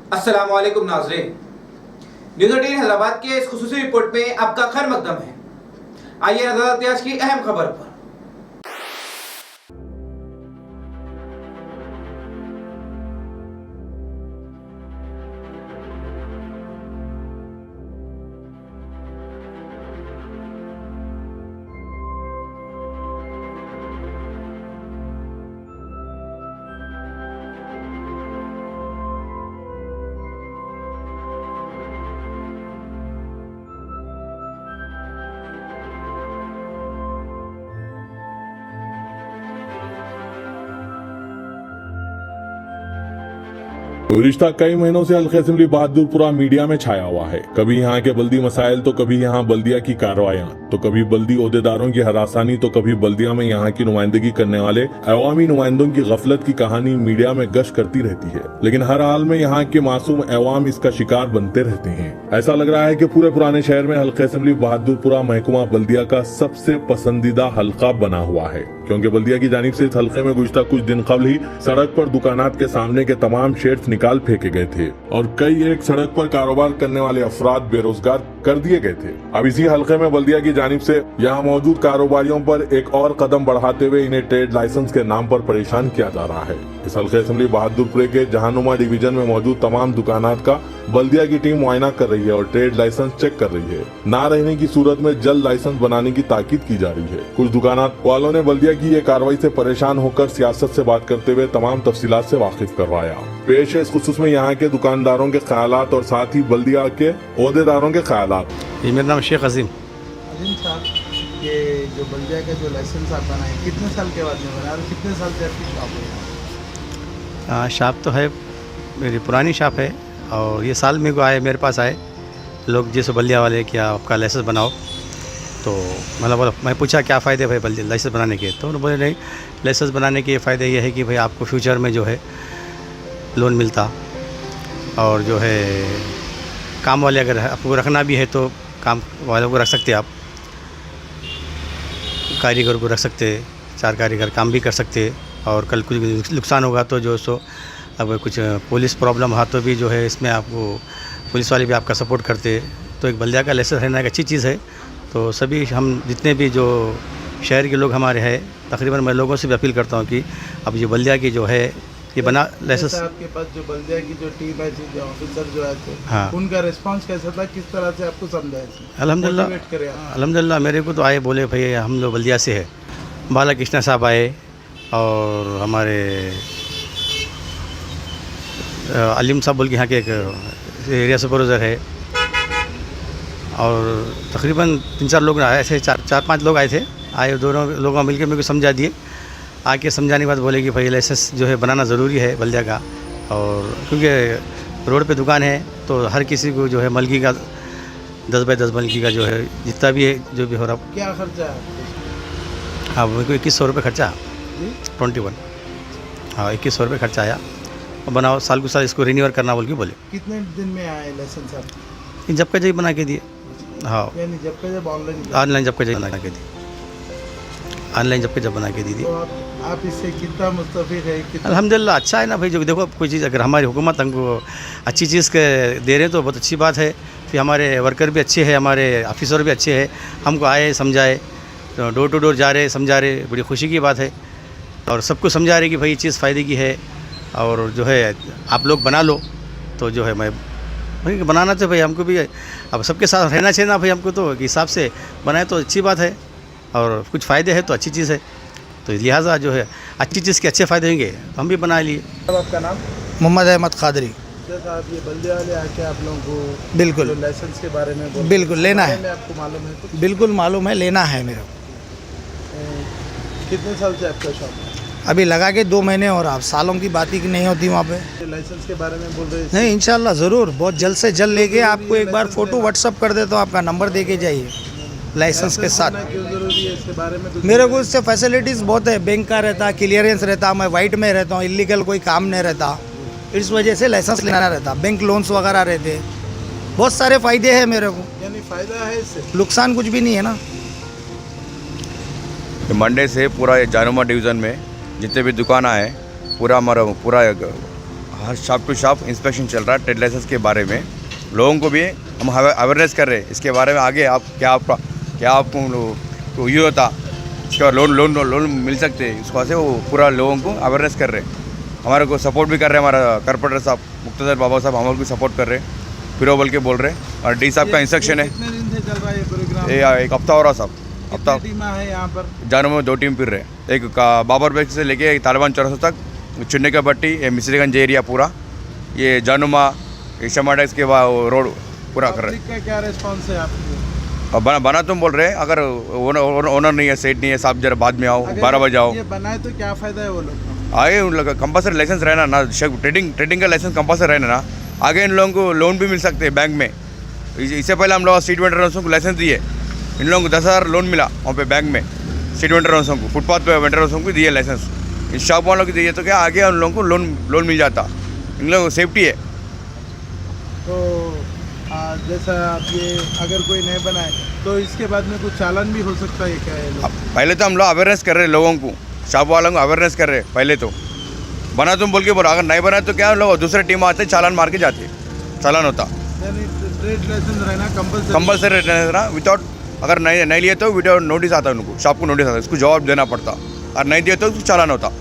अस्सलाम वालेकुम नाज़रीन, न्यूज़ 18 हैदराबाद के इस खुसूसी रिपोर्ट में आपका खैर मकदम है। आइए नजर डालते हैं आज की अहम खबर पर। गुज़िश्ता कई महीनों से हल्का असेंबली बहादुरपुरा मीडिया में छाया हुआ है। कभी यहाँ के बल्दी मसाइल तो कभी यहाँ बल्दिया की कार्रवाइयाँ, तो कभी बल्दी ओहदेदारों की हरासानी, तो कभी बल्दिया में यहाँ की नुमाइंदगी करने वाले अवामी नुमाइंदों की गफलत की कहानी मीडिया में गश करती रहती है। लेकिन हर हाल में यहाँ के मासूम अवाम इसका शिकार बनते रहते हैं। ऐसा लग रहा है कि पूरे पुराने शहर में हल्का असेंबली बहादुरपुरा महकुमा बल्दिया का सबसे पसंदीदा हल्का बना हुआ है, क्योंकि बल्दिया की जानिब से इस हल्के में गुज़िश्ता कुछ दिन कबल ही सड़क पर दुकानात के सामने के तमाम शेड्स निकाल फेंके गए थे और कई एक सड़क पर कारोबार करने वाले अफराद बेरोजगार कर दिए गए थे। अब इसी हल्के में बल्दिया की जानिब से यहाँ मौजूद कारोबारियों पर एक और कदम बढ़ाते हुए इन्हें ट्रेड लाइसेंस के नाम पर परेशान किया जा रहा है। इस हल्के असेंबली बहादुरपुरे के जहानुमा डिवीजन में मौजूद तमाम दुकानात का बल्दिया की टीम मुआयना कर रही है और ट्रेड लाइसेंस चेक कर रही है। ना रहने की सूरत में जल्द लाइसेंस बनाने की ताकीद की जा रही है। कुछ दुकानात वालों ने बल्दिया की ये कार्रवाई से परेशान होकर सियासत से बात करते हुए तमाम तफसीलात से वाकिफ करवाया। पेश है इस खुसूस में यहाँ के दुकानदारों के ख्यालात और साथ ही बल्दिया के ओहदेदारों के ख्यालात। ये मेरा नाम शेख अजीम साहब, ये जो बल्दिया का जो लाइसेंस आप बनाए कितने साल के बाद में बनाया और कितने साल से आपकी शॉप है? शॉप तो है, मेरी पुरानी शॉप है और ये साल में को आए मेरे पास आए लोग जैसे बल्दिया वाले, क्या आपका लाइसेंस बनाओ, तो मतलब बोला, मैं पूछा क्या फ़ायदे भाई बल्दिया लाइसेंस बनाने के, तो उन्होंने बोले नहीं, लाइसेंस बनाने के फ़ायदे ये है कि भाई आपको फ्यूचर में जो है लोन मिलता और जो है काम वाले अगर आपको रखना भी है तो काम वालों को रख सकते आप, कारीगर को रख सकते, 4 कारीगर काम भी कर सकते और कल कुछ नुकसान होगा तो जो सो अब कुछ पुलिस प्रॉब्लम हुआ तो भी जो है इसमें आपको पुलिस वाले भी आपका सपोर्ट करते। तो एक बल्दिया का लाइसेंस रहना एक अच्छी चीज़ है। तो सभी हम जितने भी जो शहर के लोग हमारे हैं, तकरीबन मैं लोगों से भी अपील करता हूँ कि अब ये बल्दिया की जो है ये बना लाइसेंस। आपके पास जो बल्दिया की जो टीम है, जो ऑफिसर जो आए थे, हाँ, उनका रिस्पांस कैसा था, किस तरह से आपको समझाया? अल्हम्दुलिल्लाह मेरे को तो आए, बोले भाई हम लोग बल्दिया से है। बाला कृष्णा साहब आए और हमारे अलीम साहब बोल के यहाँ के एक एरिया सुपरवाइज़र है और तकरीबन 3-4 लोग आए थे, 4-5 लोग आए थे। आए दोनों लोगों मिलकर मेरे को समझा दिए। आके समझाने के बाद बोले कि भाई लाइसेंस जो है बनाना ज़रूरी है बल्दिया का, और क्योंकि रोड पे दुकान है तो हर किसी को जो है मलकी का 10 बाई 10 मलकी का जो है जितना भी है जो भी हो रहा। क्या खर्चा है? हाँ, मेरे को 2100 रुपये खर्चा 21। हाँ, 2100 रुपये खर्चा आया और बनाओ साल को साल इसको रिन्यूअल करना बोल के बोले। कितने दिन में आए लाइसेंस आप? जब का जब बना के दिए। हाँ, यानी जब का जब ऑनलाइन जब का जब बना के दी, ऑनलाइन जब के जब बना के दी। तो आप इससे कितना मुस्तफिद है? अल्हम्दुलिल्लाह अच्छा है ना भाई। जो देखो कोई चीज़ अगर हमारी हुकूमत हमको अच्छी चीज़ के दे रहे हैं तो बहुत अच्छी बात है। फिर हमारे वर्कर भी अच्छे हैं, हमारे ऑफिसर भी अच्छे हैं, हमको आए समझाए, तो डोर टू डोर जा रहे समझा रहे, बड़ी खुशी की बात है। और सबको समझा रहे कि भाई ये चीज़ फ़ायदे की है और जो है आप लोग बना लो। तो जो है मैं भाई बनाना तो भाई हमको भी अब सबके साथ रहना चाहिए ना भाई, हमको तो हिसाब से बनाए तो अच्छी बात है और कुछ फ़ायदे हैं तो अच्छी चीज़ है। तो लिहाजा जो है अच्छी चीज़ के अच्छे फ़ायदे होंगे तो हम भी बना लिए। आपका नाम? मोहम्मद अहमद कादरी। साहब, ये बल्दिया वाले आके आप लोगों को बिल्कुल लाइसेंस के बारे में बिल्कुल लेना है, आपको मालूम है? तो बिल्कुल मालूम है, लेना है मेरे को। कितने साल से आपका शॉप है? अभी लगा के 2 महीने और आप सालों की बात ही नहीं होती वहाँ पे। लाइसेंस के बारे में बोल रहे हैं? नहीं, इंशाल्लाह ज़रूर, बहुत जल्द से जल्द लेके आपको एक बार फ़ोटो व्हाट्सअप कर देता हूँ, आपका नंबर दे के जाइए लाइसेंस के साथ। क्यों ज़रूरी है इसके बारे में? मेरे को इससे फैसिलिटीज़ बहुत है, बैंक का रहता, क्लियरेंस रहता, मैं वाइट में रहता हूँ, इलीगल कोई काम नहीं रहता, इस वजह से लाइसेंस लेना रहता, बैंक लोन्स वगैरह रहते, बहुत सारे फ़ायदे हैं मेरे को। यानी फ़ायदा है इससे, नुकसान कुछ भी नहीं है ना। मंडे से पूरा जहानुमा डिवीज़न में जितने भी दुकान है पूरा हमारा पूरा हर शॉप टू शॉप इंस्पेक्शन चल रहा है ट्रेड लाइसेंस के बारे में। लोगों को भी हम अवेयरनेस कर रहे हैं इसके बारे में। आगे आप क्या आपको ये होता इसके बाद लोन मिल सकते हैं, इसको से वो पूरा लोगों को अवेयरनेस कर रहे हैं। हमारे को सपोर्ट भी कर रहे हैं, हमारा कारपोरेटर साहब मुक्तदर बाबा साहब हमारे को सपोर्ट कर रहे हैं, फिर बोल के बोल रहे हैं। और डी साहब का इंस्ट्रक्शन है। कितने दिन से चल रहा है ये प्रोग्राम? ये एक हफ्ता हो रहा साहब। हफ्ता कितनी टीम है यहाँ पर? जानों में 2 टीम फिर रहे, एक बाबर बेग से लेके तालिबान चौरासा तक, चुन्नी का पट्टी, ये मिस्रीगंज एरिया पूरा, ये जानुमा, ये शमाडेक्स के रोड पूरा कर रहे हैं। पब्लिक का क्या रिस्पॉन्स है आपको? अब बना तुम बोल रहे हैं, अगर ओनर नहीं है, सेट नहीं है, साहब जरा बाद में आओ, 12 बजे आओ। ये बनाए तो क्या फ़ायदा है वो लोग को? आगे उन लोग का कंपल्सरी लाइसेंस रहना ना, ट्रेडिंग का लाइसेंस कंपल्सरी रहना ना, आगे इन लोगों को लोन भी मिल सकते हैं बैंक में। इससे पहले हम लोग स्ट्रीट वेंडर्सों को लाइसेंस दिए, इन लोगों को 10,000 लोन मिला वहाँ पे बैंक में। स्ट्रीट वेंडर्सों को, फुटपाथ पे वेंडर्सों को दिए लाइसेंस, इस शॉप वालों को दिए तो क्या आगे उन लोगों को लोन मिल जाता। इन लोगों को सेफ्टी है। तो जैसा आप ये अगर कोई नहीं बनाए तो इसके बाद में कुछ चालान भी हो सकता है क्या? ये लोग पहले तो हम लोग अवेयरनेस कर रहे हैं, लोगों को, शॉप वालों को अवेयरनेस कर रहे हैं। पहले तो बना तुम बोल के बोलो, अगर नहीं बना तो क्या लोग दूसरे टीम आते चालान मार के जाते, चालान होता। यानी ट्रेड लाइसेंस रहना कंपल्सरी रहना, विदाउट अगर नहीं लिए तो विदाउट नोटिस आता है उनको, शॉप को नोटिस आता, इसको जवाब देना पड़ता, और नहीं दिए तो चालान होता।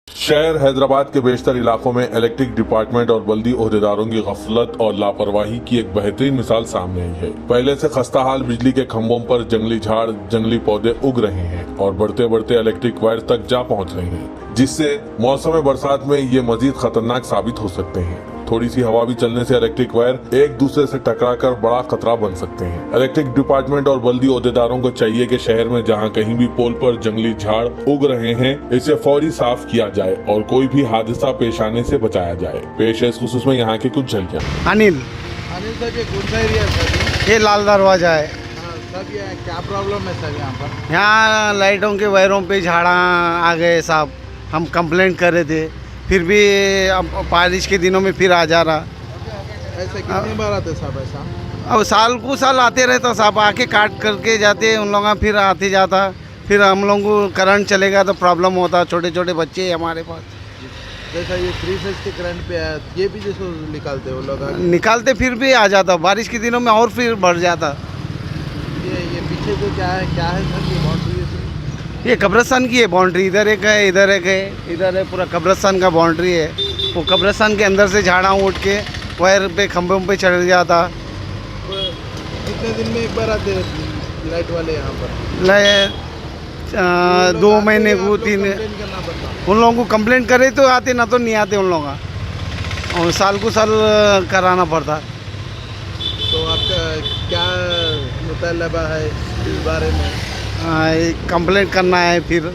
शहर हैदराबाद के बेशतर इलाकों में इलेक्ट्रिक डिपार्टमेंट और बल्दी ओहदेदारों की गफलत और लापरवाही की एक बेहतरीन मिसाल सामने आई है। पहले से खस्ता हाल बिजली के खंभों पर जंगली झाड़, जंगली पौधे उग रहे हैं और बढ़ते बढ़ते इलेक्ट्रिक वायर तक जा पहुंच रहे हैं, जिससे मौसम बरसात में ये मजीद खतरनाक साबित हो सकते हैं। थोड़ी सी हवा भी चलने से इलेक्ट्रिक वायर एक दूसरे से टकराकर बड़ा खतरा बन सकते हैं। इलेक्ट्रिक डिपार्टमेंट और बल्दी ओहदेदारों को चाहिए कि शहर में जहां कहीं भी पोल पर जंगली झाड़ उग रहे हैं, इसे फौरी साफ किया जाए और कोई भी हादसा पेश आने से बचाया जाए। पेश है इस खुसूस में यहाँ की कुछ झलकियाँ। अनिल साहब, ये कौन सा एरिया है? ये लाल दरवाजा है। साहब ये क्या प्रॉब्लम है सर यहाँ पर? यहाँ लाइटों के वायरों पे झाड़ा आ गए साहब, हम कंप्लेंट कर रहे थे, फिर भी अब बारिश के दिनों में फिर आ जा रहा। ऐसे कितनी बार आते साहब ऐसा? अब साल को साल आते रहता साहब, आके काट करके जाते उन लोग, फिर आते जाता, फिर हम लोगों को करंट चलेगा तो प्रॉब्लम होता। छोटे छोटे बच्चे हैं हमारे पास। जैसा ये 3 फेज के करंट पे आया, ये भी जैसे निकालते वो लोग निकालते फिर भी आ जाता, बारिश के दिनों में और फिर बढ़ जाता। ये पीछे जो क्या है सर? ये बाउंड्री है? ये कब्रिस्तान की है बाउंड्री, इधर एक है, इधर एक है, इधर है, पूरा कब्रिस्तान का बाउंड्री है। वो कब्रिस्तान के अंदर से झाड़ा उठ के वायर पे खंभों पे चढ़ जाता। कितने दिन में एक बार आते लाइट वाले यहाँ पर? 2 महीने को 3 करना पड़ता। उन लोगों को कंप्लेंट करे तो आते, ना तो नहीं आते उन लोगों का, और साल को साल कराना पड़ता। तो आपका क्या मुतालबा है इस बारे में? कंप्लेंट करना है फिर।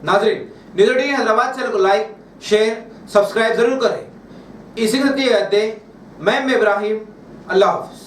नाजरीन, न्यूज़ 18 हैदराबाद चैनल को लाइक, शेयर, सब्सक्राइब जरूर करें। इसी के साथ कहते हैं मैं इब्राहिम, अल्लाह हाफिज।